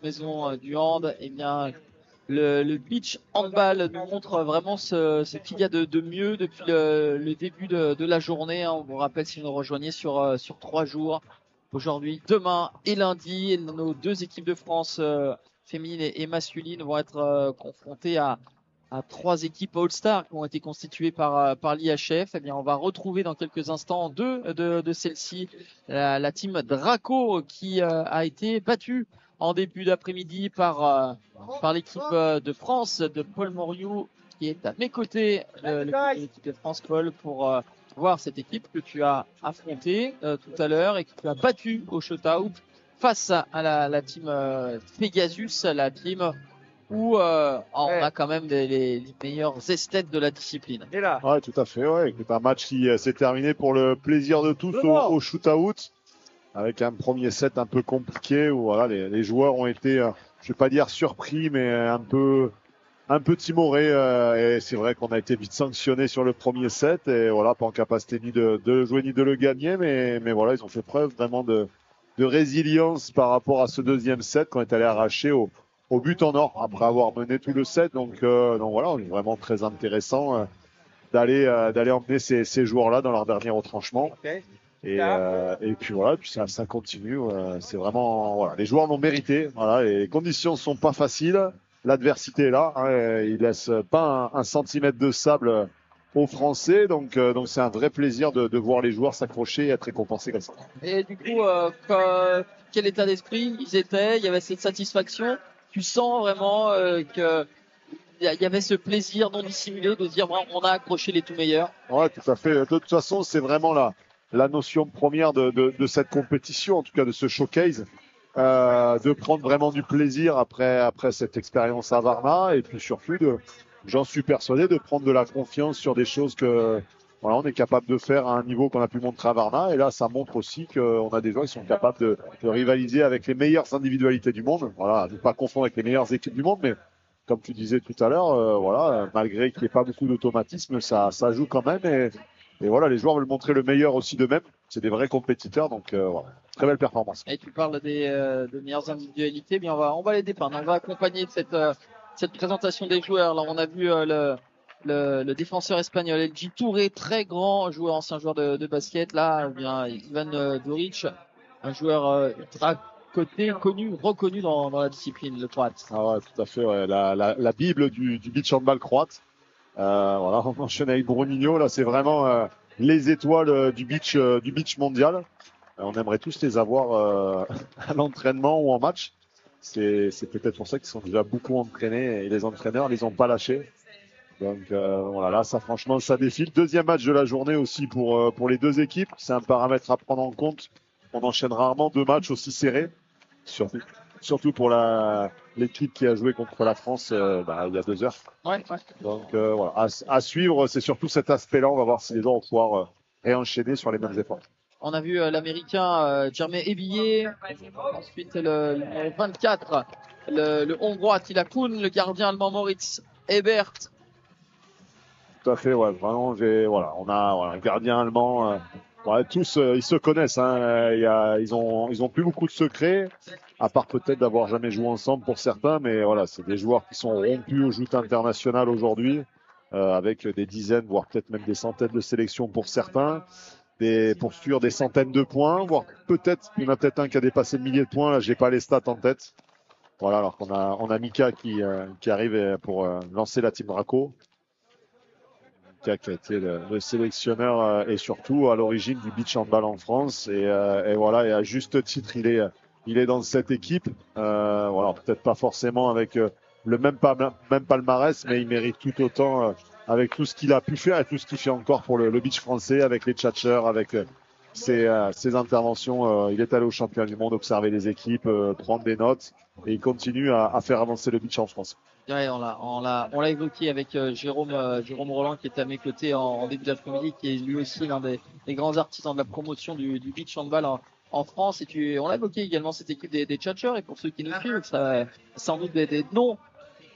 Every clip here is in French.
Maison du hand, eh bien, le beach handball nous montre vraiment ce qu'il y a de mieux depuis le début de la journée. On vous rappelle si vous nous rejoignez sur 3 jours, aujourd'hui, demain et lundi, et nos deux équipes de France féminines et masculines vont être confrontées à trois équipes All-Star qui ont été constituées par l'IHF. Eh bien, on va retrouver dans quelques instants deux de celles-ci, la team Draco qui a été battue en début d'après-midi par l'équipe de France de Paul Moriou qui est à mes côtés, l'équipe de France Paul, pour voir cette équipe que tu as affrontée tout à l'heure et que tu as battue au shootout face à la team Pegasus, la team où on a quand même les meilleurs esthètes de la discipline. Ouais, tout à fait. Ouais. C'est un match qui s'est terminé pour le plaisir de tous au shootout, avec un premier set un peu compliqué où voilà, les joueurs ont été, je vais pas dire surpris, mais un peu timorés. Et c'est vrai qu'on a été vite sanctionné sur le premier set et voilà, pas en capacité ni de le jouer ni de le gagner, mais voilà, ils ont fait preuve vraiment de résilience par rapport à ce deuxième set qu'on est allé arracher au but en or après avoir mené tout le set. Donc voilà, on est vraiment très intéressant d'aller emmener ces joueurs-là dans leur dernier retranchement. Et puis voilà, puis ça continue. C'est vraiment voilà, les joueurs l'ont mérité. Voilà, les conditions sont pas faciles. L'adversité est là. Hein, ils laissent pas un centimètre de sable aux Français. Donc c'est un vrai plaisir de voir les joueurs s'accrocher et être récompensés comme ça. Et du coup, quel état d'esprit ils étaient? Il y avait cette satisfaction. Tu sens vraiment que il y avait ce plaisir non dissimulé de dire on a accroché les tout meilleurs. Ouais, tout à fait. De toute façon, c'est vraiment la notion première de cette compétition, en tout cas de ce showcase, de prendre vraiment du plaisir après cette expérience à Varna, et puis surtout j'en suis persuadé, de prendre de la confiance sur des choses que voilà, on est capable de faire à un niveau qu'on a pu montrer à Varna. Et là, ça montre aussi qu'on a des gens qui sont capables de rivaliser avec les meilleures individualités du monde. Voilà, ne pas confondre avec les meilleures équipes du monde, mais comme tu disais tout à l'heure, voilà, malgré qu'il n'y ait pas beaucoup d'automatisme, ça joue quand même. Et voilà, les joueurs veulent montrer le meilleur aussi d'eux-mêmes. C'est des vrais compétiteurs, donc voilà, très belle performance. Et tu parles de meilleures individualités, bien on va les dépeindre. On va accompagner cette présentation des joueurs. Là, on a vu le défenseur espagnol LG Touré, très grand joueur, ancien joueur de basket. Là, bien Ivan Doric, un joueur ultra coté, reconnu dans la discipline, le croate. Ah ouais, tout à fait. Ouais. La bible du beach handball croate. Voilà, on enchaîne avec Bruninho. Là, c'est vraiment les étoiles du beach mondial. On aimerait tous les avoir à l'entraînement ou en match. C'est peut-être pour ça qu'ils sont déjà beaucoup entraînés et les entraîneurs les ont pas lâchés. Donc voilà, là, ça franchement, ça défile. Deuxième match de la journée aussi pour les deux équipes. C'est un paramètre à prendre en compte. On enchaîne rarement deux matchs aussi serrés, surtout pour l'équipe qui a joué contre la France il y a 2 heures. Ouais. Donc voilà, à suivre, c'est surtout cet aspect-là. On va voir si les gens vont pouvoir réenchaîner sur les mêmes efforts. On a vu l'Américain Jeremy Ebillet, ensuite le 24, le Hongrois Attila Kuhn, le gardien allemand Moritz Ebert. Tout à fait, ouais. Vraiment, on a un gardien allemand. Tous, ils se connaissent. Hein. Ils ont plus beaucoup de secrets, à part peut-être d'avoir jamais joué ensemble pour certains. Mais voilà, c'est des joueurs qui sont rompus au joutes international aujourd'hui, avec des dizaines, voire peut-être même des centaines de sélections pour certains. Pour sûr des centaines de points, voire peut-être, il y en a peut-être un qui a dépassé le millier de points. Là, j'ai pas les stats en tête. Voilà, alors qu'on a Mika qui arrive pour lancer la team Draco. Qui a été le sélectionneur et surtout à l'origine du beach handball en France. Et voilà, et à juste titre, il est dans cette équipe. Voilà, peut-être pas forcément avec le même palmarès, mais il mérite tout autant avec tout ce qu'il a pu faire et tout ce qu'il fait encore pour le beach français, avec les tchatchers, avec ses interventions. Il est allé au championnat du monde observer les équipes, prendre des notes, et il continue à faire avancer le beach en France. Ouais, on l'a évoqué avec Jérôme Roland qui était à mes côtés en début d'après-midi, qui est lui aussi l'un des grands artisans de la promotion du beach handball en France. Et on l'a évoqué également cette équipe des tchatchers. Et pour ceux qui nous suivent, ça sans doute des noms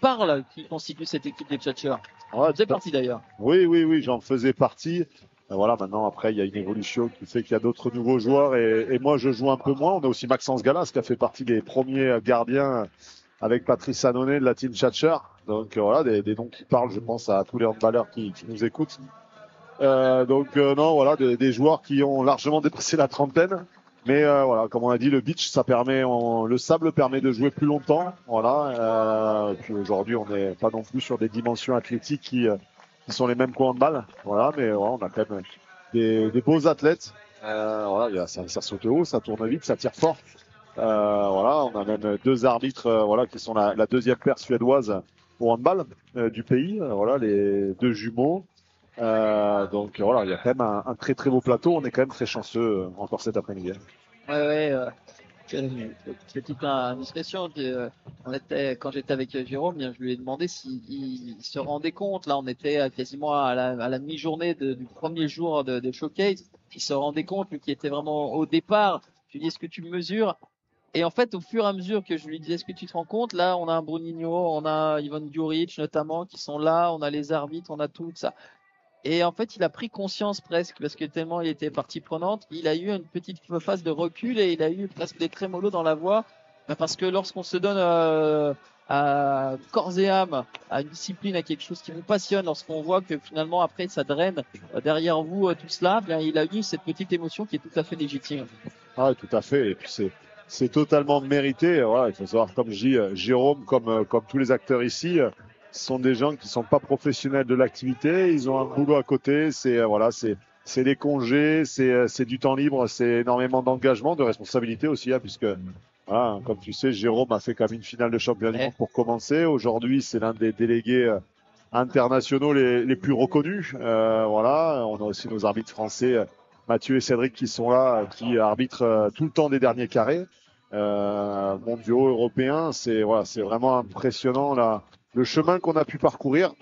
parlent qui constituent cette équipe des tchatchers. Ouais, c'est parti d'ailleurs. Oui, j'en faisais partie. Voilà, maintenant, après, il y a une évolution qui fait qu'il y a d'autres nouveaux joueurs et moi, je joue un peu moins. On a aussi Maxence Gallas qui a fait partie des premiers gardiens avec Patrice Annonay de la team Chatcher. Donc voilà, des noms qui parlent, je pense, à tous les handballeurs qui nous écoutent. Non, voilà, des joueurs qui ont largement dépassé la trentaine. Mais voilà, comme on a dit, le beach, ça permet, le sable permet de jouer plus longtemps. Voilà. Puis aujourd'hui, on n'est pas non plus sur des dimensions athlétiques qui sont les mêmes qu'au handball. Voilà, mais ouais, on a quand même des beaux athlètes. Voilà, ça saute haut, ça tourne vite, ça tire fort. Voilà, on a même deux arbitres, voilà, qui sont la deuxième paire suédoise au handball du pays. Voilà, les deux jumeaux. Donc voilà, il y a quand même un très très beau plateau. On est quand même très chanceux encore cet après-midi. Ouais, ouais. Petite indiscrétion. Quand j'étais avec Jérôme, bien, je lui ai demandé s'il se rendait compte. Là, on était quasiment à la mi-journée du premier jour de showcase. Il se rendait compte, lui qui était vraiment au départ. Je lui ai dit, est-ce que tu mesures? Et en fait, au fur et à mesure que je lui disais, est-ce que tu te rends compte? Là, on a un Bruninho, on a Ivan Djuric notamment qui sont là, on a les arbitres, on a tout ça. Et en fait, il a pris conscience presque, parce que tellement il était partie prenante, il a eu une petite phase de recul et il a eu presque des trémolos dans la voix. Parce que lorsqu'on se donne à corps et âme, à une discipline, à quelque chose qui vous passionne, lorsqu'on voit que finalement après ça draine derrière vous tout cela, bien il a eu cette petite émotion qui est tout à fait légitime. Ah, tout à fait. Et puis c'est totalement mérité. Voilà, il faut savoir, comme je dis, Jérôme, comme tous les acteurs ici, ce sont des gens qui sont pas professionnels de l'activité. Ils ont un boulot à côté. Voilà, c'est des congés, c'est du temps libre, c'est énormément d'engagement, de responsabilité aussi, hein, puisque voilà, comme tu sais, Jérôme a fait quand même une finale de championnat du monde pour commencer. Aujourd'hui, c'est l'un des délégués internationaux les plus reconnus. Voilà, on a aussi nos arbitres français. Mathieu et Cédric qui sont là, qui arbitrent tout le temps des derniers carrés mondiaux, européens. Voilà, c'est vraiment impressionnant là, le chemin qu'on a pu parcourir.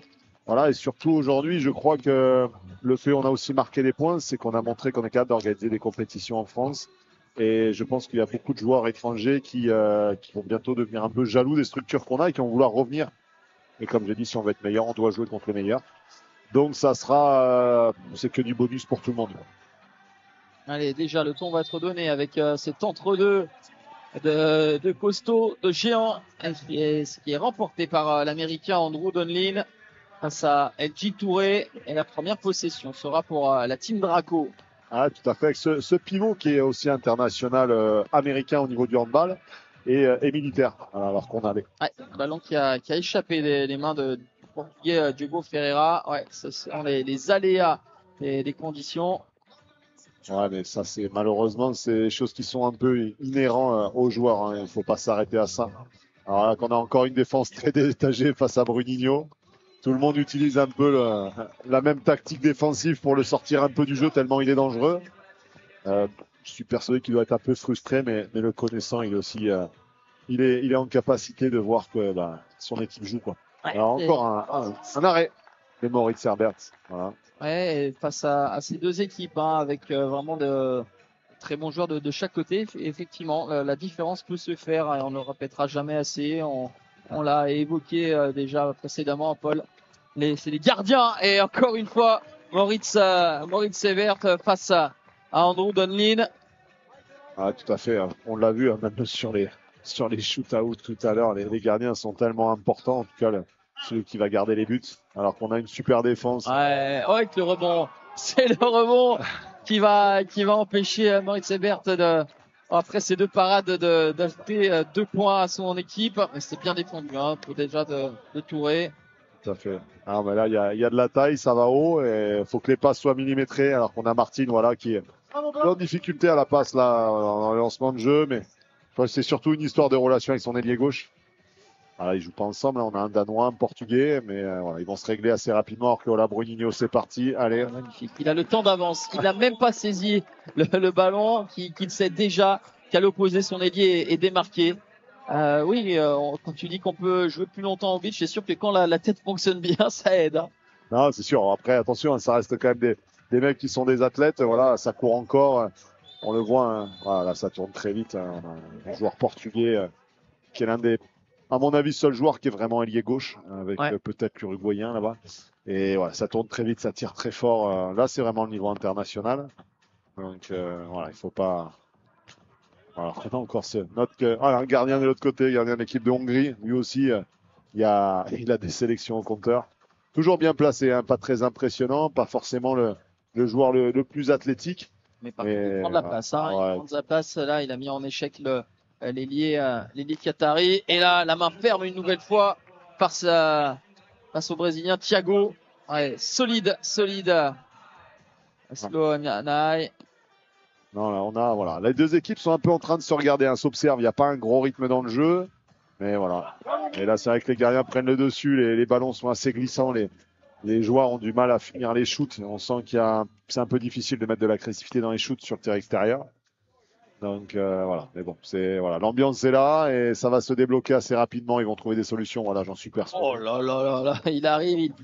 Voilà, et surtout aujourd'hui, je crois que le fait on a aussi marqué des points, c'est qu'on a montré qu'on est capable d'organiser des compétitions en France. Et je pense qu'il y a beaucoup de joueurs étrangers qui vont bientôt devenir un peu jaloux des structures qu'on a et qui vont vouloir revenir. Et comme j'ai dit, si on veut être meilleur, on doit jouer contre les meilleurs. Donc ça sera, c'est que du bonus pour tout le monde. Allez, déjà, le ton va être donné avec cet entre-deux de costaud, de géant, ce qui est remporté par l'Américain Andrew Donlin face à LG Touré. Et la première possession sera pour la team Draco. Ah, tout à fait. Avec ce pivot qui est aussi international américain au niveau du handball et militaire, alors qu'on avait. Ouais, ballon qui a échappé des mains du portugais Diogo Ferreira. Ouais, ce sont les aléas des conditions. Ouais, mais ça, c'est malheureusement, c'est des choses qui sont un peu inhérents aux joueurs. Hein. Il ne faut pas s'arrêter à ça. Alors là, qu'on a encore une défense très détachée face à Bruninho. Tout le monde utilise un peu la même tactique défensive pour le sortir un peu du jeu tellement il est dangereux. Je suis persuadé qu'il doit être un peu frustré, mais le connaissant, il est aussi, il est en capacité de voir que son équipe joue quoi. Ouais, alors encore un arrêt de Moritz Herbert. Voilà. Ouais, face à ces deux équipes, hein, avec vraiment de très bons joueurs de chaque côté, effectivement, la différence peut se faire. Et on ne le répétera jamais assez. On l'a évoqué déjà précédemment, Paul. C'est les gardiens. Et encore une fois, Moritz Evert face à Andrew Donlin. Ah, tout à fait. Hein. On l'a vu hein, même sur les shoot-outs tout à l'heure. Les gardiens sont tellement importants. En tout cas, celui qui va garder les buts. Alors qu'on a une super défense. Ouais, avec le rebond. C'est le rebond qui va empêcher Moritz Ebert après ces deux parades d'ajouter 2 points à son équipe. Mais c'est bien défendu, hein, pour déjà de Touré. Tout à fait. Ah, mais là, il y a de la taille, ça va haut et il faut que les passes soient millimétrées. Alors qu'on a Martine, voilà, qui est en difficulté à la passe, là, en lancement de jeu. Mais c'est surtout une histoire de relation avec son ailier gauche. Voilà, ils jouent pas ensemble. Là, on a un Danois, un Portugais, mais voilà, ils vont se régler assez rapidement. Alors que là, Bruninho, c'est parti. Allez. Magnifique. Il a le temps d'avance. Il n'a même pas saisi le ballon qu'il sait déjà qu'à l'opposé, son ailier est démarqué. Oui, quand tu dis qu'on peut jouer plus longtemps au beach, c'est sûr que quand la tête fonctionne bien, ça aide. Hein. Non, c'est sûr. Après, attention, ça reste quand même des mecs qui sont des athlètes. Voilà, ça court encore. On le voit. Hein. Voilà, ça tourne très vite. Hein. Un joueur portugais qui est l'un des à mon avis, seul joueur qui est vraiment ailier gauche, avec Ouais. peut-être l'Uruguayen là-bas. Et voilà, ça tourne très vite, ça tire très fort. Là, c'est vraiment le niveau international. Donc voilà, il faut pas. Voilà, on a encore ce note que voilà, un gardien de l'autre côté, gardien de l'équipe de Hongrie, lui aussi, il a des sélections au compteur. Toujours bien placé, hein, pas très impressionnant, pas forcément le joueur le plus athlétique. Mais par contre, il Mais prend de la place. Hein. Il ouais, prend de la place. Là, il a mis en échec l'ailier Qatari. Et là, la main ferme une nouvelle fois face au Brésilien Thiago. Ouais, solide. Slow Nai. non, là, on a, voilà. Les deux équipes sont un peu en train de se regarder, hein, s'observent. Il n'y a pas un gros rythme dans le jeu. Mais voilà. Et là, c'est vrai que les gardiens prennent le dessus. Les ballons sont assez glissants. Les joueurs ont du mal à finir les shoots. On sent c'est un peu difficile de mettre de l'agressivité dans les shoots sur le terrain extérieur. Donc voilà. Mais bon, voilà. L'ambiance est là et ça va se débloquer assez rapidement. Ils vont trouver des solutions. Voilà, j'en suis persuadé. Oh là là là là. Il arrive.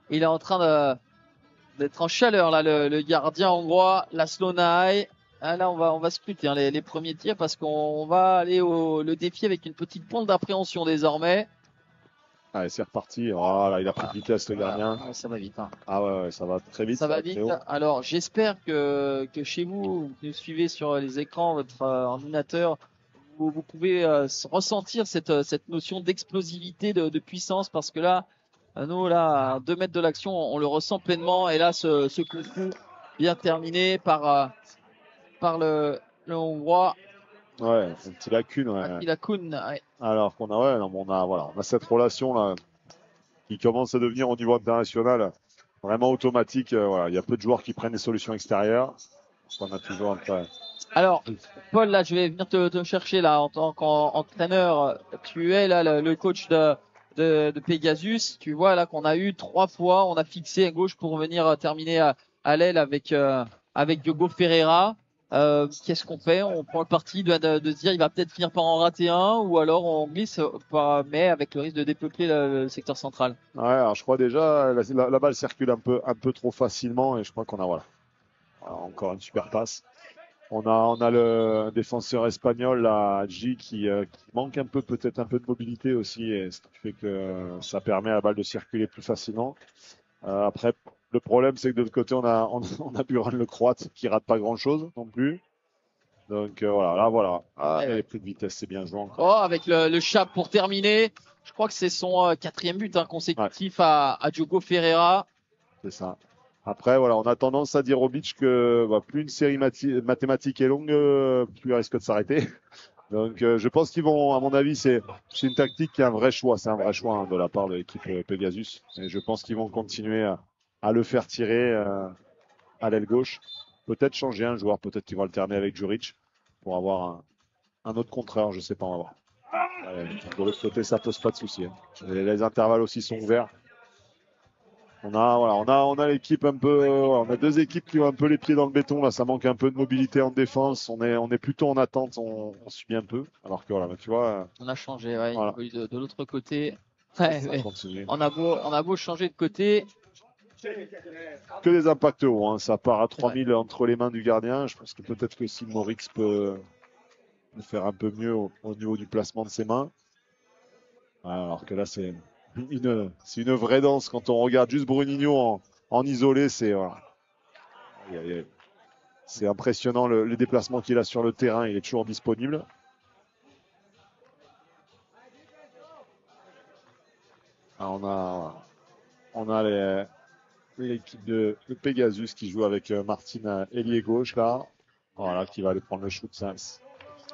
Il est en train d'être en chaleur là, le gardien hongrois, Laszlo Nai. Ah, là, on va scruter hein, les premiers tirs parce qu'on va aller le défi avec une petite pointe d'appréhension désormais. Allez, c'est reparti. Voilà, il a pris de vitesse le gardien. Ah, ça va vite. Hein. Ah ouais, ça va très vite. Ça va vite. Alors, j'espère que chez vous nous suivez sur les écrans, votre ordinateur, vous pouvez ressentir cette notion d'explosivité, de puissance, parce que là, nous, là, à 2 mètres de l'action, on le ressent pleinement. Et là, ce coup de fou bien terminé par le Hongrois. Ouais, une petite lacune. Ouais. Attila Kun. Ouais. Alors qu'on a, ouais, non, voilà, on a cette relation là qui commence à devenir au niveau international vraiment automatique. Voilà, il y a peu de joueurs qui prennent des solutions extérieures. On a toujours un peu. Alors, Paul, là, je vais venir te chercher là en tant qu'entraîneur. Tu es là le coach de Pegasus. Tu vois là qu'on a eu 3 fois, on a fixé à gauche pour venir terminer à l'aile avec Diogo Ferreira. Qu'est-ce qu'on fait? On prend le parti de se dire il va peut-être finir par en rater un, ou alors on glisse, mais avec le risque de dépeupler le secteur central. Ouais, alors je crois déjà la balle circule un peu trop facilement et je crois qu'on a voilà, encore une super passe. On a le défenseur espagnol là, G qui manque un peu peut-être un peu de mobilité aussi et ce qui fait que ça permet à la balle de circuler plus facilement. Après le problème c'est que de l'autre côté on a Buran le Croate qui rate pas grand chose non plus. Donc voilà, là voilà. Ah, les prix de vitesse, c'est bien joué encore. Oh, avec le Chap pour terminer. Je crois que c'est son 4e but consécutif à Diogo Ferreira. C'est ça. Après, voilà, on a tendance à dire au beach que plus une série mathématique est longue, plus elle risque de s'arrêter. Donc je pense qu'ils vont, à mon avis, c'est une tactique qui est un vrai choix. C'est un vrai choix hein, de la part de l'équipe Pegasus. Et je pense qu'ils vont continuer à le faire tirer à l'aile gauche. Peut-être changer un joueur, peut-être qu'ils vont alterner avec Juric pour avoir un autre contreur, je sais pas, on va voir. De l'autre côté, ça pose pas de souci. Hein. Les intervalles aussi sont ouverts. On a l'équipe un peu, on a 2 équipes qui ont un peu les pieds dans le béton. Là, ça manque un peu de mobilité en défense. On est plutôt en attente. On subit un peu. Alors que voilà, tu vois. On a changé, ouais. Voilà. De l'autre côté. Ouais, ouais. On a beau changer de côté. Que des impacts hauts. Hein. Ça part à 3000 entre les mains du gardien. Je pense que peut-être que si Moritz peut faire un peu mieux au niveau du placement de ses mains. Alors que là, c'est une vraie danse. Quand on regarde juste Bruninho en isolé, c'est impressionnant le déplacement qu'il a sur le terrain. Il est toujours disponible. Alors on a l'équipe de Pegasus qui joue avec Martin ailier gauche là. Voilà, qui va aller prendre le shoot.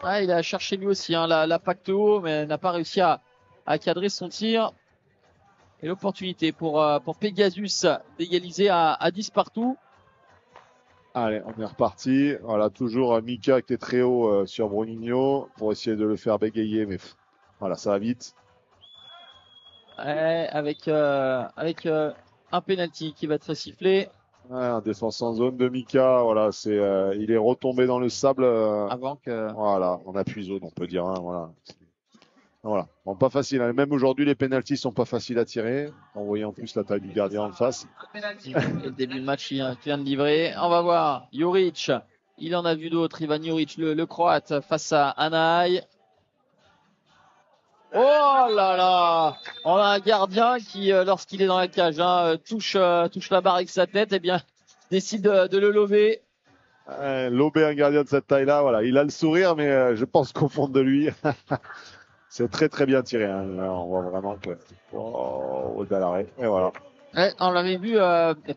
Ah, il a cherché lui aussi la pacte haut, mais n'a pas réussi à cadrer son tir. Et l'opportunité pour Pegasus d'égaliser à 10 partout. Allez, on est reparti. Voilà, toujours Mika qui est très haut sur Bruninho pour essayer de le faire bégayer, mais voilà, ça va vite. Ouais, avec un penalty qui va être sifflé. Ouais, un défense en zone de Mika, voilà, il est retombé dans le sable. Avant que. Voilà, en appui zone, on peut dire. Hein, voilà. Voilà. Bon, pas facile. Hein. Même aujourd'hui, les pénaltys sont pas faciles à tirer. En voyant en plus la taille du gardien en face. Le début de match qui vient de livrer. On va voir. Juric. Il en a vu d'autres. Ivan Juric, le Croate, face à Anaï. Oh là là! On a un gardien qui, lorsqu'il est dans la cage, touche la barre avec sa tête, et bien, décide de le lever. Lober un gardien de cette taille-là, voilà. Il a le sourire, mais je pense qu'au fond de lui, c'est très très bien tiré. Hein. Là, on voit vraiment que. Oh, au-delà l'arrêt. Et voilà. Ouais, on l'avait vu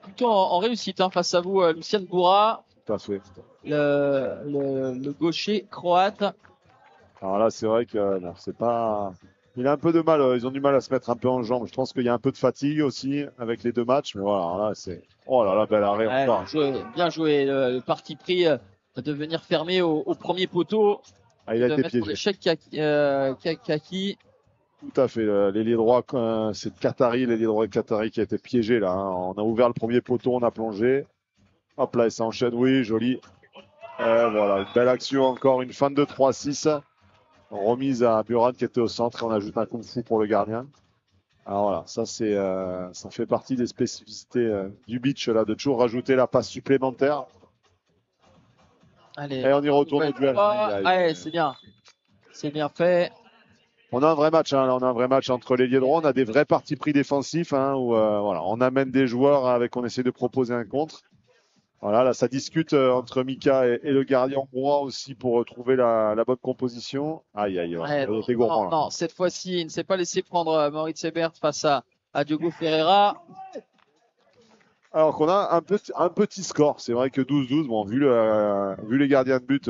plutôt en réussite face à vous, Lucien Goura, Tout à fait. le gaucher croate. Alors là, c'est vrai que non, c'est pas. Il a un peu de mal. Ils ont du mal à se mettre un peu en jambes. Je pense qu'il y a un peu de fatigue aussi avec les deux matchs. Mais voilà, alors là, c'est. Oh là là, bel arrêt Ouais, encore. bien joué, le parti pris de venir fermer au premier poteau, Ah, il a de été mettre piégé. l'échec Kaki. Tout à fait. L'ailier droit, c'est Qatari, l'ailier droit de Qatari qui a été piégé là. Hein. On a ouvert le premier poteau, on a plongé. Hop là, il s'enchaîne. Oui, joli. Voilà, une belle action encore. Une fin de 3-6. Remise à Buran qui était au centre et on ajoute un kung fu pour le gardien. Alors voilà, ça c'est, ça fait partie des spécificités du beach là, de toujours rajouter la passe supplémentaire. Allez, Et on y retourne au duel. Ouais, c'est bien. C'est bien fait. On a un vrai match, hein, là, on a un vrai match entre les liés droits. On a des vrais partis pris défensifs, hein, où voilà, on amène des joueurs avec, on essaie de proposer un contre. Voilà, là, ça discute entre Mika et le gardien hongrois aussi pour trouver la bonne composition. Aïe, aïe, Ouais, il était gourmand. non, cette fois-ci, il ne s'est pas laissé prendre Maurice Ebert face à Diogo Ferreira. Alors qu'on a un petit score. C'est vrai que 12-12, bon, vu les gardiens de but,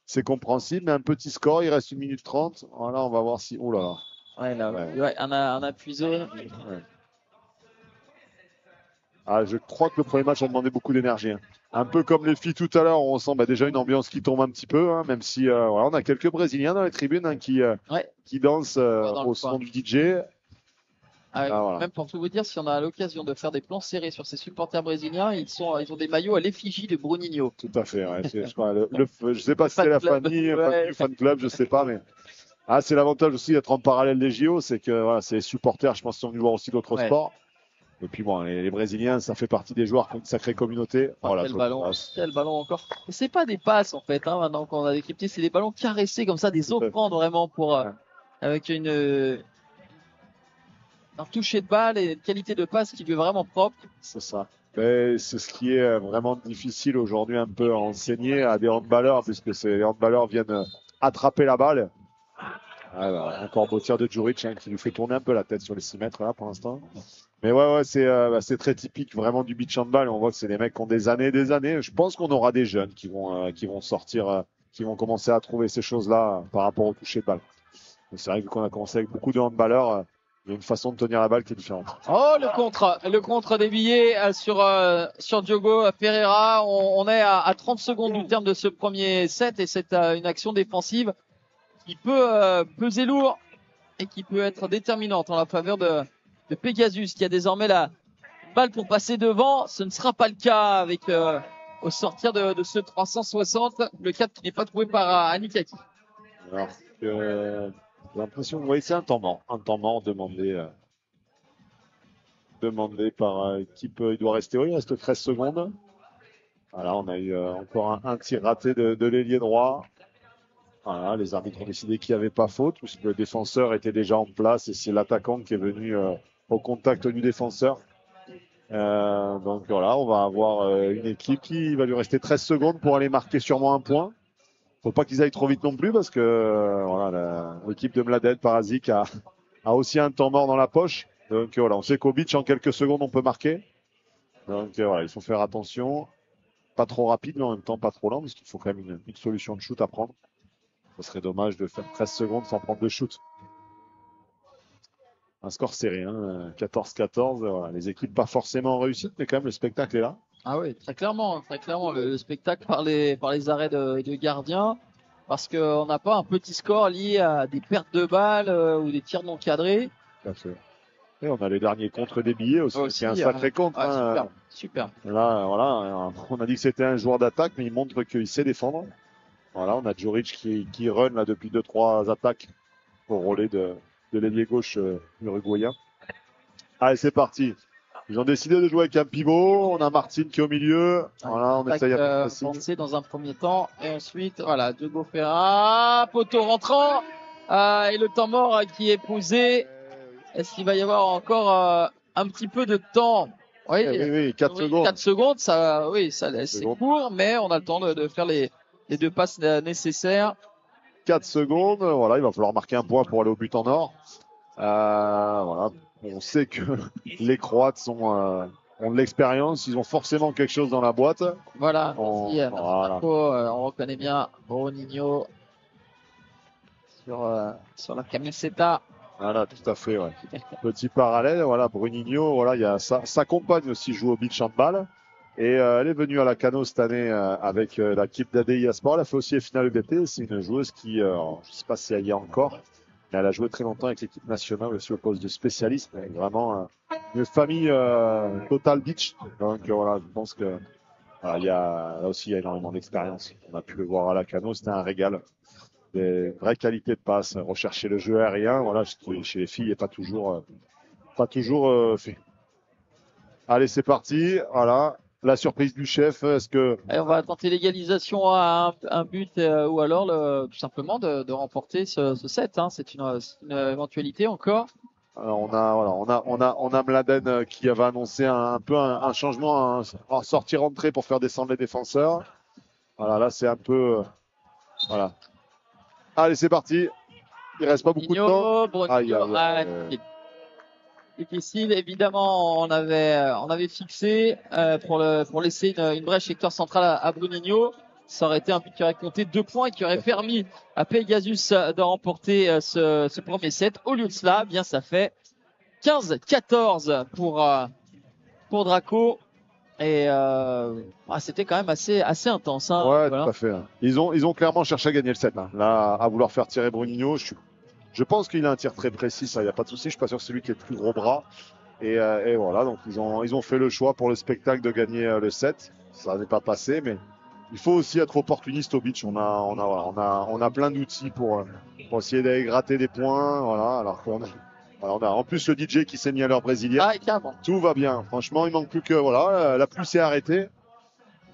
c'est compréhensible, mais un petit score. Il reste 1 minute 30. Voilà, on va voir si. Oh là là. Ouais, là, ouais, on a puisé. Ouais. Ah, je crois que le premier match a demandé beaucoup d'énergie. Hein. Un peu comme les filles tout à l'heure, on sent déjà une ambiance qui tombe un petit peu, hein, même si voilà, on a quelques Brésiliens dans les tribunes hein, qui dansent au son du DJ. Voilà. Même pour tout vous dire, si on a l'occasion de faire des plans serrés sur ces supporters brésiliens, ils ont des maillots à l'effigie de Bruninho. Tout à fait. Ouais, je sais pas si c'est la famille, du fan club, je sais pas, mais c'est l'avantage aussi d'être en parallèle des JO, c'est que voilà, c'est les supporters, je pense, qui sont venus voir aussi d'autres sports. Et puis bon, les Brésiliens, ça fait partie des joueurs qui ont une sacrée communauté. Voilà, quel ballon encore. Et c'est pas des passes en fait, hein, maintenant qu'on a décrypté, c'est des ballons caressés comme ça, des offrandes vraiment pour avec un toucher de balle et une qualité de passe qui lui est vraiment propre. C'est ça. Mais c'est ce qui est vraiment difficile aujourd'hui un peu à enseigner à des handballeurs, puisque les handballeurs viennent attraper la balle. Encore beau tir de Djuric hein, qui nous fait tourner un peu la tête sur les 6 mètres là pour l'instant. Mais ouais, c'est très typique vraiment du beach handball. On voit que c'est des mecs qui ont des années et des années. Je pense qu'on aura des jeunes qui vont sortir, qui vont commencer à trouver ces choses-là par rapport au toucher de balle. C'est vrai que qu'on a commencé avec beaucoup de handballeurs, il y a une façon de tenir la balle qui est différente. Oh, le contre des billets sur Diogo Ferreira. On est à 30 secondes du terme de ce premier set et c'est une action défensive qui peut peser lourd et qui peut être déterminante en la faveur de Pegasus qui a désormais la balle pour passer devant. Ce ne sera pas le cas avec au sortir de ce 360, le 4 qui n'est pas trouvé par Anikaki. Alors, j'ai l'impression que c'est un temps mort demandé par équipe. Il doit rester, il reste 13 secondes. Voilà, on a eu encore un tir raté de l'ailier droit. Voilà, les arbitres ont décidé qu'il n'y avait pas faute, puisque le défenseur était déjà en place et c'est l'attaquant qui est venu au contact du défenseur. Donc voilà, on va avoir une équipe qui va lui rester 13 secondes pour aller marquer sûrement un point. Faut pas qu'ils aillent trop vite non plus parce que voilà, l'équipe de Mladen Parazic a aussi un temps mort dans la poche. Donc voilà, on sait qu'au beach en quelques secondes on peut marquer. Donc voilà, il faut faire attention. Pas trop rapide mais en même temps pas trop lent parce qu'il faut quand même une solution de shoot à prendre. Ce serait dommage de faire 13 secondes sans prendre de shoot. Un score serré, hein, 14-14. Voilà. Les équipes pas forcément en réussite, mais quand même le spectacle est là. Ah oui, très clairement le spectacle par les arrêts de gardiens, parce qu'on n'a pas un petit score lié à des pertes de balles ou des tirs non cadrés. Et on a les derniers contre des billets aussi, c'est un sacré contre. Super. Là, voilà, on a dit que c'était un joueur d'attaque, mais il montre qu'il sait défendre. Voilà, on a Djuric qui run là depuis 2-3 attaques au relais de l'ailier gauche uruguayen. Allez, c'est parti. Ils ont décidé de jouer avec un pivot. On a Martin qui est au milieu. Voilà, on essaye de penser dans un premier temps. Et ensuite, voilà, Diogo Ferreira, poteau rentrant. Et le temps mort qui est posé. Est-ce qu'il va y avoir encore un petit peu de temps? Oui, oui, 4 secondes. 4 secondes, ça, oui, ça c'est secondes. court, mais on a le temps de faire les 2 passes nécessaires. 4 secondes, voilà, il va falloir marquer un point pour aller au but en or. Voilà, on sait que les Croates ont de l'expérience, ils ont forcément quelque chose dans la boîte. Voilà, voilà. on reconnaît bien Bruninho sur la camiseta. Voilà, tout à fait, ouais. Petit parallèle, voilà, Bruninho, voilà, il y a sa compagne aussi joue au beach handball. Et elle est venue à la Cano cette année avec l'équipe d'ADI Sport. Elle a fait aussi les finales UBT. C'est une joueuse qui, je ne sais pas si elle y est encore, mais elle a joué très longtemps avec l'équipe nationale aussi au poste de spécialiste. Vraiment une famille Total Beach. Donc voilà, je pense que voilà, là aussi il y a énormément d'expérience. On a pu le voir à la Cano, c'était un régal. Des vraies qualités de passe, rechercher le jeu aérien, voilà, ce qui chez les filles n'est pas toujours fait. Allez, c'est parti, voilà. La surprise du chef, est-ce que... Et on va tenter l'égalisation à un but ou alors tout simplement de remporter ce set. Hein. C'est une éventualité encore. Alors on a Mladen qui avait annoncé un peu un changement, en sortie-rentrée pour faire descendre les défenseurs. Voilà, là c'est un peu... voilà. Allez, c'est parti. Il reste pas beaucoup de temps. Difficile, évidemment, on avait fixé pour laisser une brèche secteur central à Bruninho. Ça aurait été un but qui aurait compté 2 points et qui aurait permis à Pegasus de remporter ce premier set. Au lieu de cela, bien ça fait 15-14 pour Draco. Et c'était quand même assez intense. Hein, ouais, voilà. tout à fait. Ils ont clairement cherché à gagner le set. Là, à vouloir faire tirer Bruninho, je pense qu'il a un tir très précis, ça, il n'y a pas de souci. Je suis pas sûr que c'est lui qui a le plus gros bras. Et voilà, donc ils ont fait le choix pour le spectacle de gagner le set. Ça n'est pas passé, mais il faut aussi être opportuniste au beach. On a plein d'outils pour essayer d'aller gratter des points. Voilà, alors qu'on on a en plus le DJ qui s'est mis à l'heure brésilienne. Tout va bien. Franchement, il manque plus que voilà, la pluie s'est arrêtée.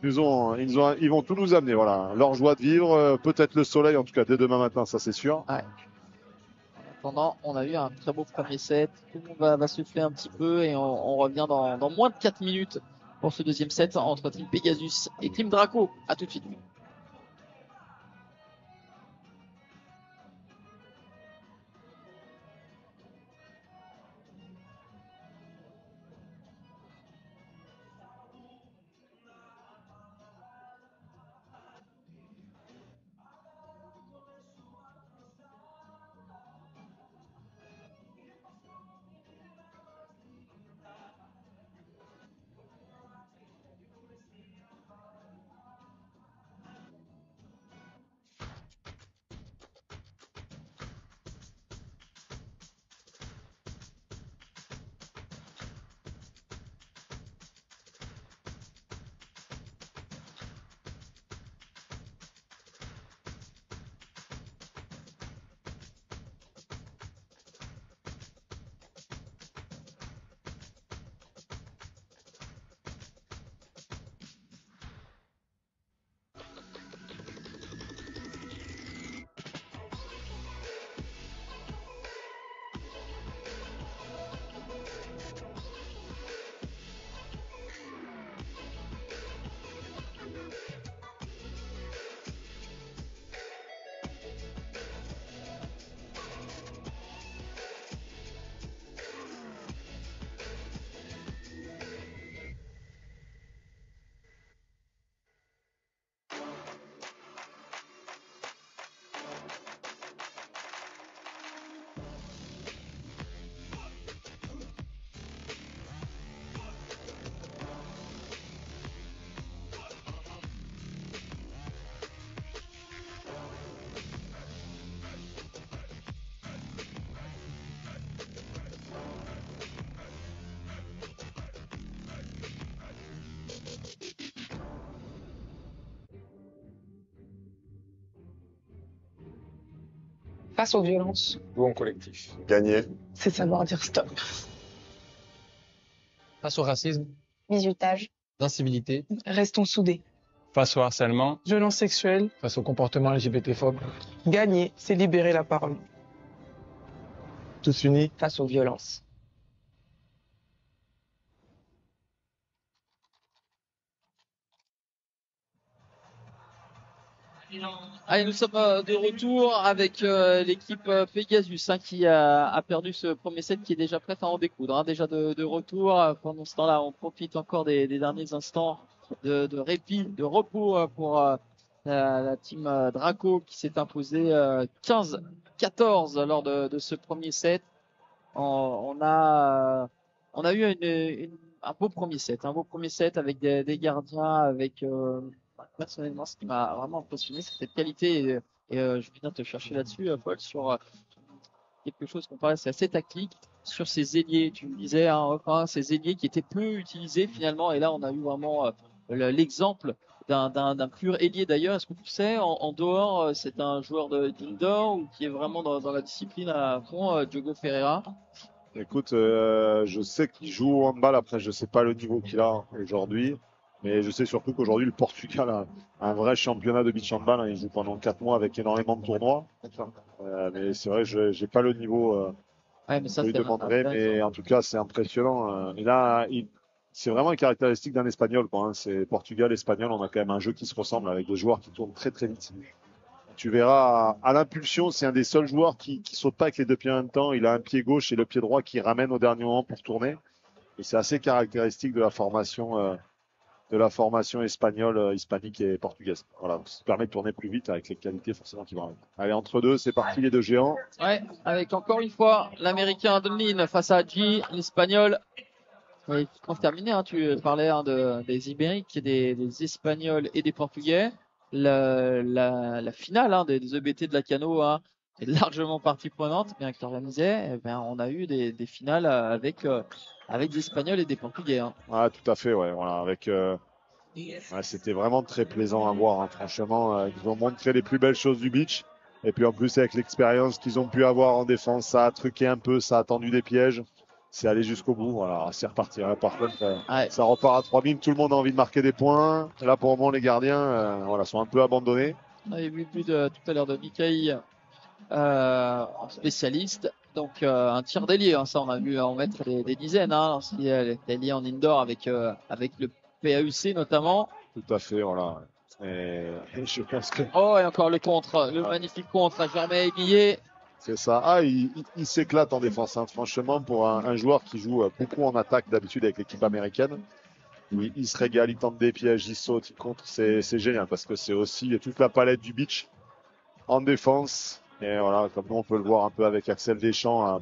Ils vont tout nous amener. Voilà, leur joie de vivre, peut-être le soleil, en tout cas dès demain matin, ça c'est sûr. Ouais. En attendant, on a eu un très beau premier set. Tout le monde va souffler un petit peu et on revient dans moins de 4 minutes pour ce deuxième set entre Team Pegasus et Team Draco. À tout de suite. Face aux violences, Bon collectif. Gagner. c'est savoir dire stop. Face au racisme, Bizutage. d'incivilité, Restons soudés. face au harcèlement, Violence sexuelle, face au comportement LGBT-phobe. gagner, c'est libérer la parole. Tous unis. face aux violences. Allez, nous sommes de retour avec l'équipe Pegasus hein, qui a perdu ce premier set qui est déjà prêt à en découdre. Hein, déjà de retour. Pendant ce temps-là, on profite encore des derniers instants de répit, de repos pour la team Draco qui s'est imposée 15-14 lors de ce premier set. On a eu un beau premier set, avec des gardiens, avec personnellement ce qui m'a vraiment impressionné, c'est cette qualité je viens te chercher là-dessus, Paul, sur quelque chose qu'on parlait, c'est assez tactique sur ces ailiers. Tu me disais, hein, enfin, ces ailiers qui étaient peu utilisés finalement, et là on a eu vraiment l'exemple d'un pur ailier d'ailleurs. Est-ce que tu sais, en dehors, c'est un joueur d'indoor ou qui est vraiment dans la discipline à fond, Diogo Ferreira? Écoute, je sais qu'il joue au handball. Après, je sais pas le niveau qu'il a aujourd'hui. Mais je sais surtout qu'aujourd'hui, le Portugal a un vrai championnat de beach handball. Hein. Il joue pendant 4 mois avec énormément de tournois. Mais c'est vrai, je j'ai pas le niveau. Ouais, mais ça Je lui c'est demanderai, mais en tout cas, c'est impressionnant. Et là, c'est vraiment une caractéristique d'un Espagnol, quoi. Hein. C'est Portugal, Espagnol. On a quand même un jeu qui se ressemble avec des joueurs qui tournent très très vite. Tu verras, à l'impulsion, c'est un des seuls joueurs qui saute pas avec les deux pieds en même temps. Il a un pied gauche et le pied droit qui ramène au dernier moment pour tourner. Et c'est assez caractéristique de la formation espagnole, hispanique et portugaise. Voilà, ça permet de tourner plus vite avec les qualités forcément qui vont avec. Allez, entre deux, c'est parti les deux géants. Ouais, avec encore une fois l'Américain Donlin face à G, l'Espagnol. Oui, pour terminer, hein, tu parlais hein, des Ibériques, des Espagnols et des Portugais. La finale hein, des EBT de la Cano hein, est largement partie prenante, bien que organisée. Eh ben, on a eu des finales avec des Espagnols et des Portugais. Hein. Ah, tout à fait, ouais, voilà, avec. Ouais, c'était vraiment très plaisant à voir, hein, franchement. Ils ont montré les plus belles choses du beach. Et puis en plus, avec l'expérience qu'ils ont pu avoir en défense, ça a truqué un peu, ça a tendu des pièges. C'est allé jusqu'au bout. Voilà, c'est reparti. Hein. Par contre, Ouais. ça repart à 3000. Tout le monde a envie de marquer des points. Là, pour le moment, les gardiens voilà, sont un peu abandonnés. On avait vu plus tout à l'heure de Mikaï en spécialiste. Donc un tir d'ailier, hein, ça on a vu en mettre des dizaines. Hein, lorsqu'il était lié en indoor avec le PAUC notamment. Tout à fait, voilà. Et je pense que Oh, et encore le contre, le magnifique contre à Germain Aiguillet. c'est ça. Ah, il s'éclate en défense. Hein. Franchement, pour un joueur qui joue beaucoup en attaque d'habitude avec l'équipe américaine, il se régale, il tente des pièges, il saute, il contre. C'est génial parce que c'est aussi toute la palette du beach en défense. Et voilà, comme nous on peut le voir un peu avec Axel Deschamps. Hein.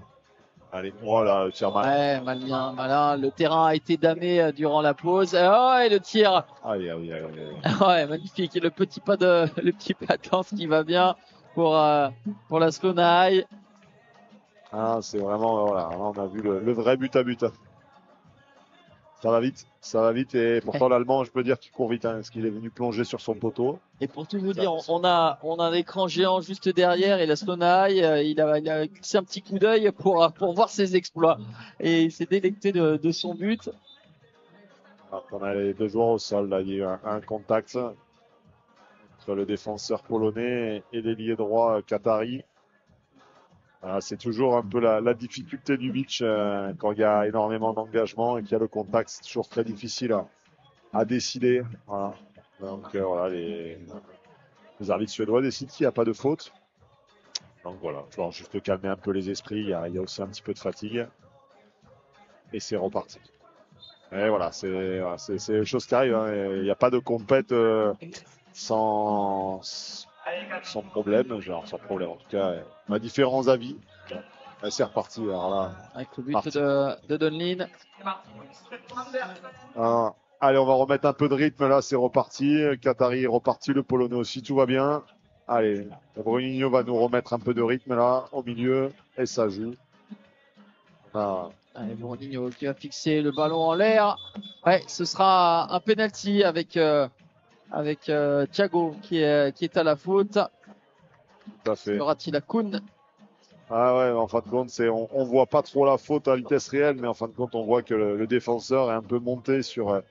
Allez, voilà, le tir malin. Ouais, malin, malin. Le terrain a été damé durant la pause. Oh, et le tir. Aïe, aïe, aïe, aïe. Ouais, magnifique. Et le petit pas de danse qui va bien pour la Slonaï. Ah, c'est vraiment, voilà, là, on a vu le vrai but à but. Ça va vite. Et pourtant, l'Allemand, je peux dire qu'il court vite, hein, parce qu'il est venu plonger sur son poteau. Et pour tout vous dire, on a un écran géant juste derrière et la Slonaï, il a glissé un petit coup d'œil pour voir ses exploits. Et il s'est délecté de son but. Alors, on a les deux joueurs au sol, là, il y a eu un contact entre le défenseur polonais et l'ailier droit qatari. C'est toujours un peu la difficulté du beach quand il y a énormément d'engagement et qu'il y a le contact, c'est toujours très difficile à décider. Voilà. Donc voilà, les arbitres suédois décident qu'il n'y a pas de faute. Donc voilà, genre juste calmer un peu les esprits, il y a aussi un petit peu de fatigue. Et c'est reparti. Et voilà, c'est les choses qui arrivent. Hein. Il n'y a pas de compète sans problème, genre sans problème en tout cas. On a différents avis. C'est reparti. Alors là, Avec le but de Donlin. Allez, on va remettre un peu de rythme là, c'est reparti. Qatari est reparti, le Polonais aussi, tout va bien. Allez, Bruninho va nous remettre un peu de rythme là, au milieu, et ça joue. Allez, Bruninho qui va fixer le ballon en l'air. Ouais, ce sera un penalty avec Thiago qui est à la faute. Tout à fait. Aura-t-il la Kuhn? Ah ouais, en fin de compte, on voit pas trop la faute à vitesse réelle, mais en fin de compte, on voit que le défenseur est un peu monté sur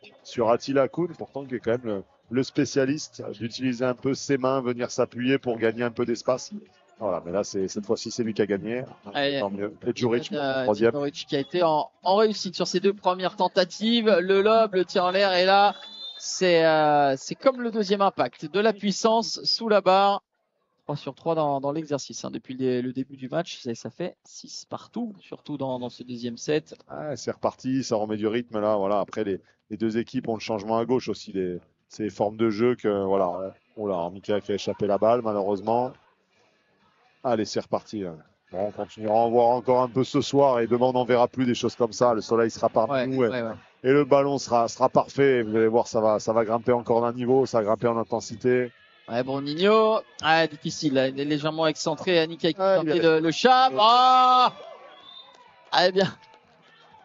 Attila Kuhn, pourtant qui est quand même le spécialiste d'utiliser un peu ses mains, venir s'appuyer pour gagner un peu d'espace. Voilà, mais là, cette fois-ci, c'est lui qui a gagné. Allez. Tant mieux. Et Djuric, Ivan, troisième. Djuric qui a été en réussite sur ses deux premières tentatives. Le lob, le tir en l'air, et là, c'est comme le deuxième impact. De la puissance sous la barre. 3 sur 3 dans l'exercice. Hein. Depuis le début du match, ça fait 6 partout, surtout dans ce deuxième set. Ah, c'est reparti, ça remet du rythme là. Voilà. Après, les deux équipes ont le changement à gauche aussi. C'est les formes de jeu que voilà. Oh là, Mika qui a échappé la balle malheureusement. Allez, c'est reparti. Bon, on continuera à en voir encore un peu ce soir et demain on n'en verra plus des choses comme ça. Le soleil sera parmi nous Ouais. et le ballon sera parfait. Vous allez voir, ça va grimper encore d'un niveau, ça va grimper en intensité. Ouais, bon, Nino, difficile, là. Il est légèrement excentré. Annika qui tentait il le chap. Ah, bien.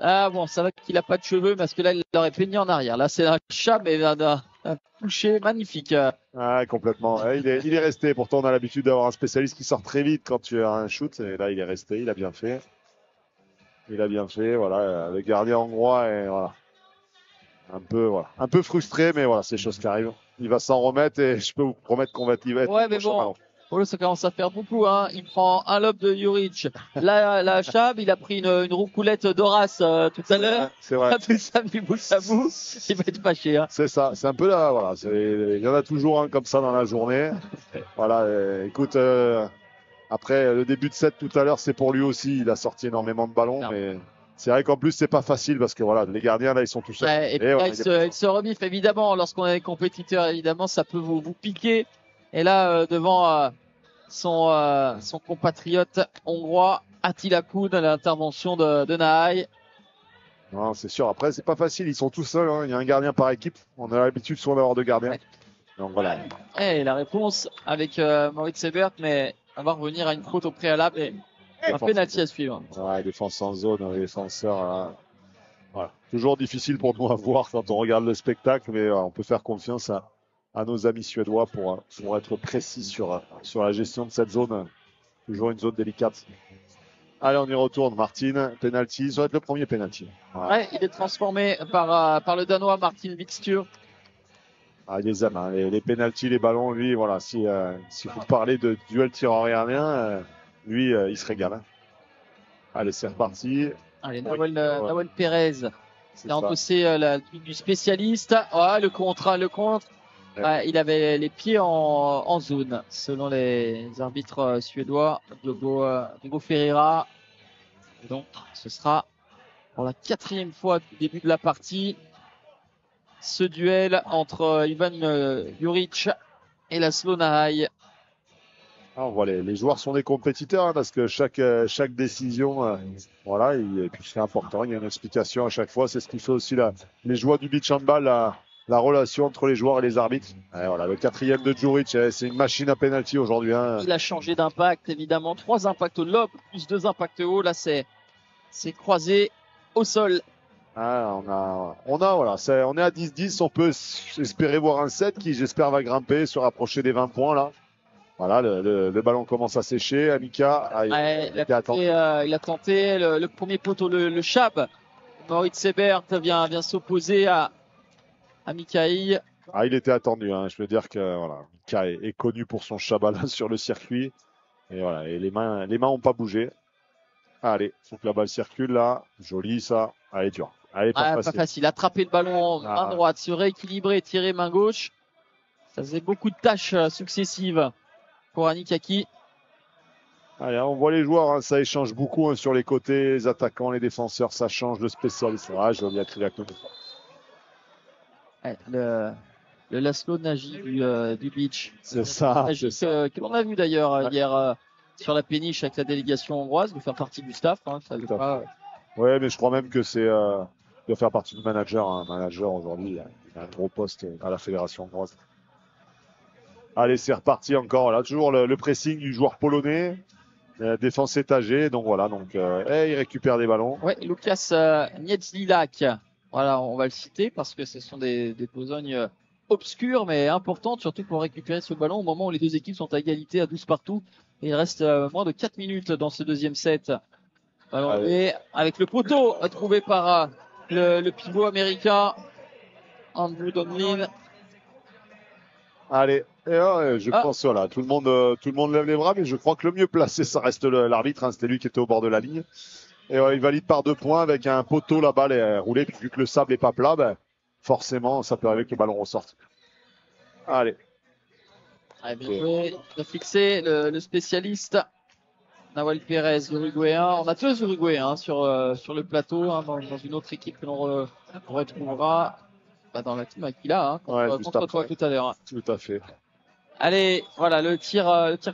Ah bon, ça va qu'il a pas de cheveux parce que là, il aurait peigné en arrière. Là, c'est un chat, mais un toucher magnifique. Ah, complètement. Ouais, il est resté. Pourtant, on a l'habitude d'avoir un spécialiste qui sort très vite quand tu as un shoot. Et là, il est resté. Il a bien fait. Voilà. Le gardien hongrois est voilà. Un peu frustré, mais voilà, c'est des choses qui arrivent. Il va s'en remettre et je peux vous promettre qu'on va être. Ouais, mais bon. Oh, ça commence à faire beaucoup, hein. Il prend un lob de Juric. Là, Chab, il a pris une roucoulette d'Horace tout à l'heure. C'est vrai. Tout ça mis bout à bout. Il va être fâché, hein. C'est ça. C'est un peu là, voilà. Il y en a toujours un comme ça dans la journée. Voilà. Écoute, après le début de set tout à l'heure, c'est pour lui aussi. Il a sorti énormément de ballons, Non. mais c'est vrai qu'en plus c'est pas facile parce que voilà, les gardiens là, ils sont tous seuls. Ouais, et puis là, il se rebiffe évidemment. Lorsqu'on est compétiteur, évidemment, ça peut vous piquer. Et là, devant son compatriote hongrois, Attila Kun, à l'intervention de Nahai. Non, c'est sûr. Après, c'est pas facile. Ils sont tous seuls. Hein. Il y a un gardien par équipe. On a l'habitude souvent d'avoir deux gardiens. Ouais. Donc voilà. Et la réponse avec Moritz Sebert, mais on va revenir à une faute au préalable et un penalty à suivre. Ouais, défense en zone, les défenseurs. Voilà. Toujours difficile pour nous à voir quand on regarde le spectacle, mais on peut faire confiance à nos amis suédois pour être précis sur la gestion de cette zone. Toujours une zone délicate. Allez, on y retourne. Martin, penalty. Ça va être le premier penalty. Ouais, il est transformé par le Danois Martin Wikstur. Ah, il les aime, hein. Les penalties, les ballons, lui, voilà. Si vous parlez de duel tir aérien, lui, il se régale. Hein. Allez, c'est reparti. Allez, Nawel Perez. C'est Il a endossé la tenue du spécialiste. Ouais, le contre. Ouais, il avait les pieds en zone, selon les arbitres suédois. Diogo Ferreira. Et donc, ce sera pour la 4e fois du début de la partie. Ce duel entre Ivan Juric et Laszlo Nahai. Ah, on voit les joueurs sont des compétiteurs hein, parce que chaque décision, voilà, et puis c'est important. Il y a une explication à chaque fois. C'est ce qui fait aussi les joies du beach handball, la relation entre les joueurs et les arbitres. Et voilà, le 4e de Djuric, c'est une machine à penalty aujourd'hui. Hein. Il a changé d'impact, évidemment. 3 impacts au lob, plus 2 impacts haut. Là, c'est croisé au sol. Ah, on est à 10-10. On peut espérer voir un set qui, j'espère, va grimper, se rapprocher des 20 points là. Voilà, le ballon commence à sécher. Amika, il a tenté le premier poteau, le Chab. Moritz Sebert vient s'opposer à Mikaï. Ah, il était attendu. Hein. Je veux dire que voilà, Mika est connu pour son Chabala sur le circuit. Et voilà, et les mains n'ont pas bougé. Allez, faut que la balle circule là. Joli ça. Allez, dur. Allez, pas facile. Attraper le ballon main droite, se rééquilibrer, tirer main gauche. Ça faisait beaucoup de tâches successives pour Anikaki. Allez, on voit les joueurs, hein, ça échange beaucoup hein, sur les côtés, les attaquants, les défenseurs, ça change de spécialiste. Ah, joli à crier ouais, le Laszlo Nagy du beach. C'est ça. Que l'on a vu d'ailleurs hier sur la péniche avec la délégation hongroise, de faire partie du staff. Hein, ça veut pas... Ouais, mais je crois même que c'est de faire partie du manager. Un manager aujourd'hui, il a un gros poste à la fédération hongroise. Allez, c'est reparti encore. Là, toujours le pressing du joueur polonais. Défense étagée. Donc voilà, il récupère des ballons. Ouais, Lucas Niedzilak. Voilà, on va le citer parce que ce sont des besognes obscures mais importantes, surtout pour récupérer ce ballon au moment où les deux équipes sont à égalité à 12 partout. Et il reste moins de 4 minutes dans ce deuxième set. Et avec le poteau trouvé par le pivot américain Andrew Donlin. Allez, Et ouais, je Ah. pense, voilà, tout le monde lève les bras, mais je crois que le mieux placé, ça reste l'arbitre, hein, c'était lui qui était au bord de la ligne. Et ouais, il valide par 2 points avec un poteau, la balle est roulée, puis vu que le sable est pas plat, ben, forcément, ça peut arriver que le ballon ressorte. Allez, Allez, bien joué. Il a fixé le spécialiste. Nahuel Pérez, l'Uruguayen. On a deux Uruguayens hein, sur le plateau, hein, dans une autre équipe que l'on retrouvera dans la team Aquila, hein, ouais, contre, juste contre toi après. tout à l'heure. Hein. Tout à fait. Allez, voilà, le tir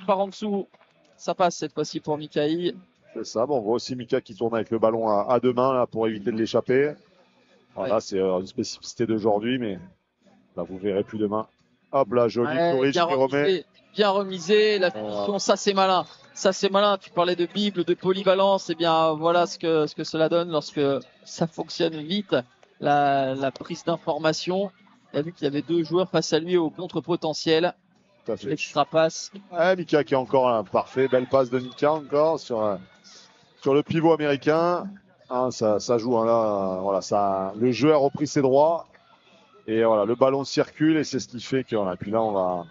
part en dessous. Ça passe cette fois-ci pour Mikaï. C'est ça. Bon, on voit aussi Mika qui tourne avec le ballon à 2 mains là, pour éviter de l'échapper. Voilà, Ouais. c'est une spécificité d'aujourd'hui, mais là, vous verrez plus demain. Hop là, joli Ouais, Florich qui remet. bien remisé, la finition, ça c'est malin. Ça c'est malin. Tu parlais de Bible, de polyvalence, et bien voilà ce que cela donne lorsque ça fonctionne vite. La prise d'information. Il a vu qu'il y avait deux joueurs face à lui au contre-potentiel. Tout à fait. L'extra passe. Ouais, Mika qui est encore parfait. Belle passe de Mika encore sur le pivot américain. Hein, ça joue hein, là. Voilà, le jeu a repris ses droits. Et voilà, le ballon circule et c'est ce qui fait que voilà. Et puis là, on va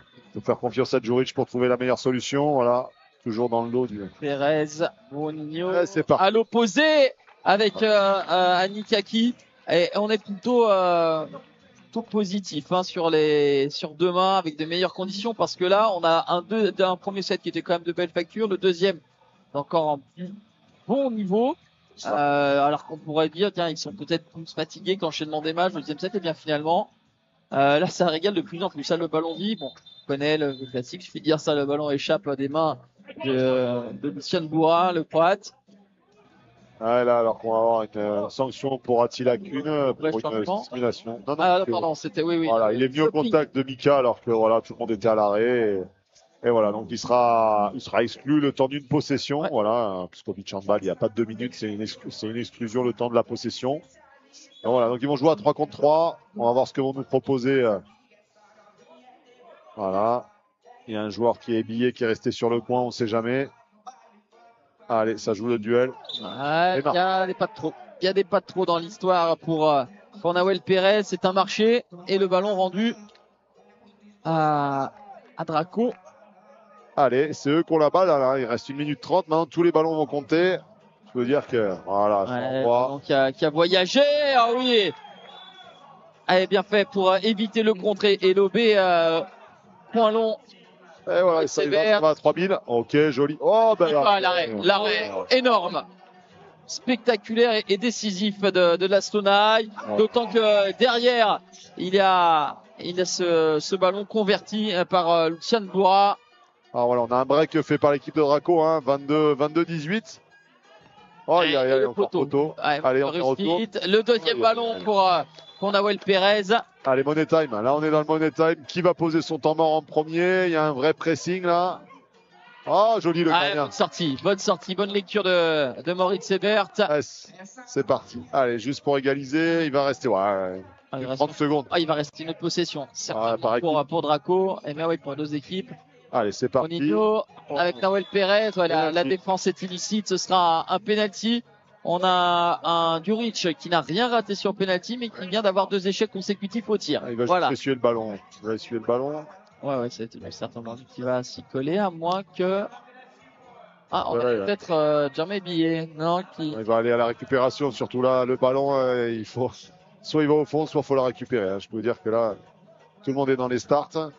faire confiance à Djuric pour trouver la meilleure solution. Voilà, toujours dans le lot du. Pérez, Bonigno. Ouais, c'est parti. À l'opposé avec Anikaki. Et on est plutôt positif hein, sur demain avec de meilleures conditions parce que là on a un premier set qui était quand même de belle facture, le deuxième encore un bon niveau alors qu'on pourrait dire tiens ils sont peut-être plus fatigués que l'enchaînement des matchs, le deuxième set et bien finalement là ça régale de plus en plus. Ça le ballon dit bon on connaît le classique, je fais dire ça, le ballon échappe des mains de Lucien Bourra, le croate. Ouais, là, alors qu'on va avoir une sanction pour Attila Kuhn pour une changement. discrimination. Non, Ah pardon, c'était oui. Voilà, il est venu au contact de Mika alors que voilà, tout le monde était à l'arrêt. Et voilà, donc il sera exclu le temps d'une possession. Ouais. Voilà, puisqu'au beach handball, il n'y a pas de 2 minutes, c'est une exclusion le temps de la possession. Et voilà, donc ils vont jouer à 3 contre 3. On va voir ce que vont nous proposer. Voilà. Il y a un joueur qui est habillé, qui est resté sur le coin, on ne sait jamais. Allez, ça joue le duel. Ouais, il y a des pas de trop. Il y a des pas de trop dans l'histoire pour Nahuel Pérez. C'est un marché et le ballon rendu à Draco. Allez, c'est eux qui ont la balle. Là. Il reste 1 minute 30. Maintenant, tous les ballons vont compter. Je veux dire que, voilà, Donc, qui a voyagé. Ah oui. Allez, bien fait pour éviter le contré et lobé. Point long. Et voilà, ça va à 3000. Ok, joli. Oh, ben là. L'arrêt énorme. Spectaculaire et décisif de l'Astonai. D'autant que derrière, il y a ce ballon converti par Lucien Bourra. Alors voilà, on a un break fait par l'équipe de Draco, hein, 22-18. Oh, il y a encore poteau. Ouais, allez, on retourne. Le deuxième ballon pour Nahuel Pérez. Allez, money time. Là, on est dans le money time. Qui va poser son temps mort en premier? Il y a un vrai pressing là. Oh, joli le gardien. Bonne sortie, bonne lecture de Moritz Ebert. Ouais, c'est parti. Allez, juste pour égaliser, il va rester 30 secondes. Il va rester une autre possession. Pour Draco et mais pour deux équipes. Allez, c'est parti. Bonito, avec Nahuel Pérez, la défense est illicite, ce sera un penalty. On a un Djuric qui n'a rien raté sur penalty, mais qui vient d'avoir 2 échecs consécutifs au tir. Il va essuyer le ballon. Ouais, c'est certainement lui qui va s'y coller, à moins que. Ah, on a peut-être Jermaine Billet. Non, il va aller à la récupération, surtout là, le ballon, il faut. Soit il va au fond, soit il faut la récupérer. Hein. Je peux vous dire que là, tout le monde est dans les starts.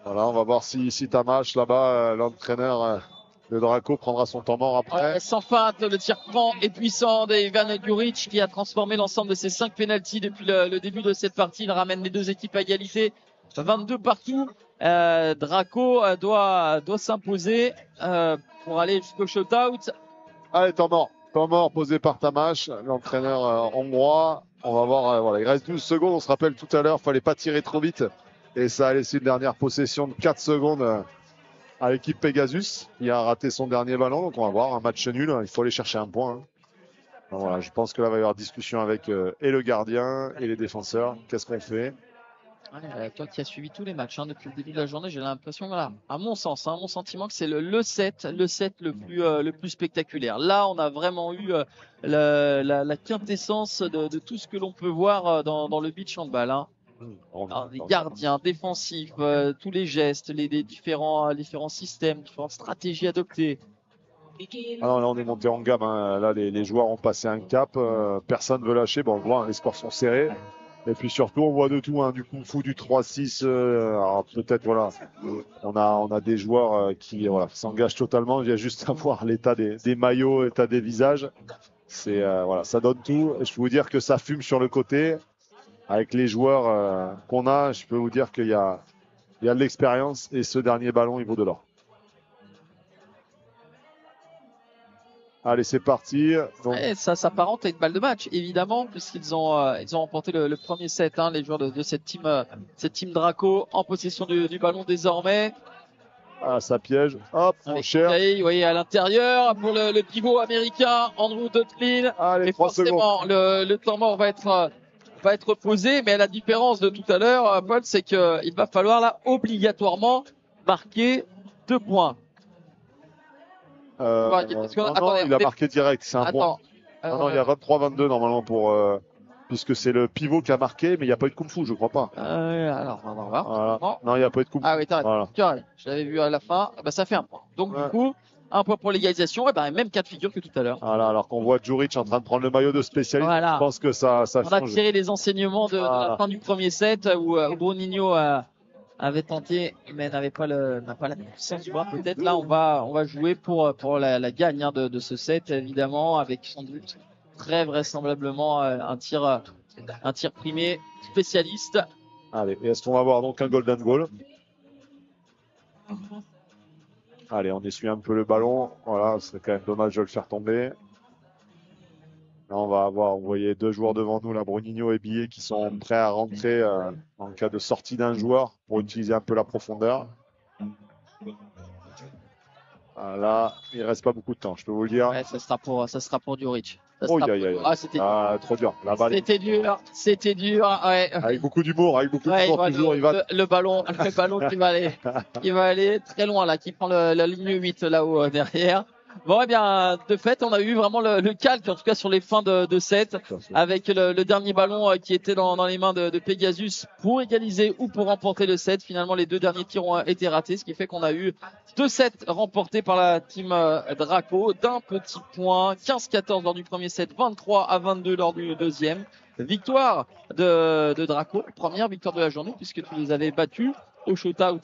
Voilà, on va voir si Tamash là-bas, l'entraîneur de Draco prendra son temps mort après. Sans feinte, le tir franc et puissant d'Ivan Djuric qui a transformé l'ensemble de ses 5 pénaltys depuis le début de cette partie. Il ramène les deux équipes à égalité. 22 partout. Draco doit s'imposer pour aller jusqu'au shootout. Allez, temps mort posé par Tamash, l'entraîneur hongrois. On va voir, voilà, il reste 12 secondes. On se rappelle tout à l'heure, fallait pas tirer trop vite. Et ça a laissé une dernière possession de 4 secondes à l'équipe Pegasus. Il a raté son dernier ballon, donc on va voir un match nul. Il faut aller chercher un point. Donc voilà, je pense que là, il va y avoir discussion avec et le gardien et les défenseurs. Qu'est-ce qu'on fait? Toi qui as suivi tous les matchs depuis le début de la journée, j'ai l'impression, voilà, à mon sens, mon sentiment que c'est le set le plus spectaculaire. Là, on a vraiment eu la quintessence de tout ce que l'on peut voir dans le beach handball. Hein. Alors, les gardiens défensifs, tous les gestes, les différents systèmes, différentes stratégies adoptées. Ah non, là on est monté en gamme, hein. Là les joueurs ont passé un cap, personne ne veut lâcher. Bon, on voit, hein, les scores sont serrés. Et puis surtout on voit de tout, hein, du kung-fu, du 3-6. Alors peut-être voilà, on a des joueurs qui voilà, s'engagent totalement. Il y a juste à voir l'état des maillots, l'état des visages. C'est voilà, ça donne tout. Et je peux vous dire que ça fume sur le côté. Avec les joueurs qu'on a, je peux vous dire qu'il y a de l'expérience et ce dernier ballon, il vaut de l'or. Allez, c'est parti. Donc, Ouais, ça s'apparente à une balle de match, évidemment, puisqu'ils ont remporté le premier set, hein, les joueurs de cette team Draco en possession du ballon désormais. ah, ça piège. Hop, on Avec cherche. Kay, vous voyez à l'intérieur pour le pivot américain Andrew Dutlin. Allez, Et 3 secondes. forcément, le temps mort va être posé, mais la différence de tout à l'heure, Paul, c'est qu'il va falloir là obligatoirement marquer 2 points. Parce que, Non, attendez, il a marqué direct. C'est un point. Attends. Non, il y a 23-22 normalement puisque c'est le pivot qui a marqué, mais il n'y a pas eu de kung-fu, je crois pas. Alors, on va voir. Voilà. Non. Non, il n'y a pas eu de kung-fu. Ah oui, t'as raison. Voilà. Tu as raison. Je l'avais vu à la fin. Bah, ça fait un point. Donc, Ouais. du coup, un point pour l'égalisation. Et ben, même cas de figure que tout à l'heure. Voilà, alors qu'on voit Djuric en train de prendre le maillot de spécialiste, Voilà. je pense que ça On a change. tiré les enseignements de la Voilà. fin du premier set où Bruninho avait tenté, mais n'a pas la puissance du bras. Peut-être là, on va jouer pour la gagne, hein, de ce set, évidemment, avec sans doute très vraisemblablement un tir primé spécialiste. Allez, et est-ce qu'on va avoir donc un golden goal? Allez, on essuie un peu le ballon. Voilà, c'est quand même dommage de le faire tomber. Là, on va avoir, vous voyez, 2 joueurs devant nous, là, Bruninho et Billet, qui sont prêts à rentrer en cas de sortie d'un joueur pour utiliser un peu la profondeur. Voilà, il reste pas beaucoup de temps, je peux vous le dire. Ouais, ça sera pour Djuric. Ça Oh, sera aïe, aïe, aïe. Ah, c'était Trop dur. La balle, C'était dur. Ouais. avec beaucoup d'humour, Ouais, toujours, il va. le ballon qui va aller très loin là, qui prend la ligne 8 là-haut derrière. Bon, eh bien, de fait, on a eu vraiment le calque, en tout cas sur les fins de set, avec le dernier ballon qui était dans les mains de Pegasus pour égaliser ou pour remporter le set. Finalement, les 2 derniers tirs ont été ratés, ce qui fait qu'on a eu 2 sets remportés par la team Draco d'un petit point, 15-14 lors du premier set, 23-22 lors du deuxième. Victoire de Draco, première victoire de la journée puisque tu les avais battus au shootout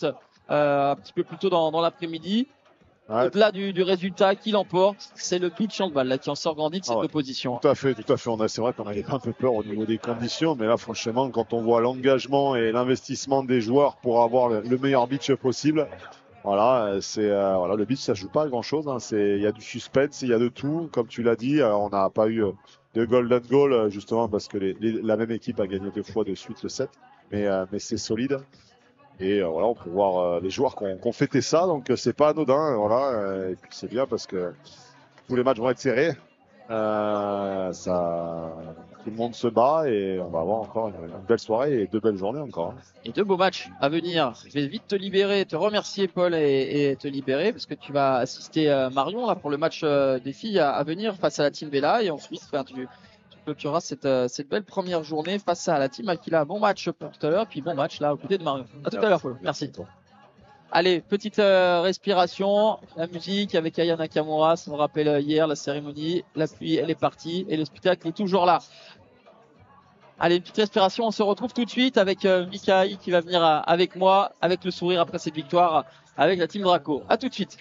un petit peu plus tôt dans l'après-midi. Ouais. Au-delà du résultat qui l'emporte, c'est le pitch handball là qui en sort grandi de cette opposition. Tout à fait. C'est vrai qu'on avait un peu peur au niveau des conditions, mais là, franchement, quand on voit l'engagement et l'investissement des joueurs pour avoir le meilleur beach possible, voilà, voilà, le beach, ça joue pas à grand chose, hein. Il y a du suspense, il y a de tout. Comme tu l'as dit, on n'a pas eu de golden goal, justement, parce que la même équipe a gagné 2 fois de suite le set, mais c'est solide. Et voilà, on peut voir les joueurs qui ont fêté ça, donc c'est pas anodin, voilà. Et puis c'est bien parce que tous les matchs vont être serrés. Tout le monde se bat et on va avoir encore une belle soirée et 2 belles journées encore, hein. Et 2 beaux matchs à venir. Je vais vite te libérer, te remercier Paul et te libérer parce que tu vas assister Marion là pour le match des filles à venir face à la team Vela et ensuite tu clôtureras cette belle première journée face à la team Aquila. Bon match pour tout à l'heure, puis bon match là aux côtés de Marion. À tout à l'heure Paul. Merci. Allez, petite respiration, la musique avec Aya Nakamura, ça me rappelle hier la cérémonie, la pluie elle est partie et le spectacle est toujours là. Allez, une petite respiration, on se retrouve tout de suite avec Mikaï qui va venir avec moi, avec le sourire après cette victoire avec la team Draco. À tout de suite.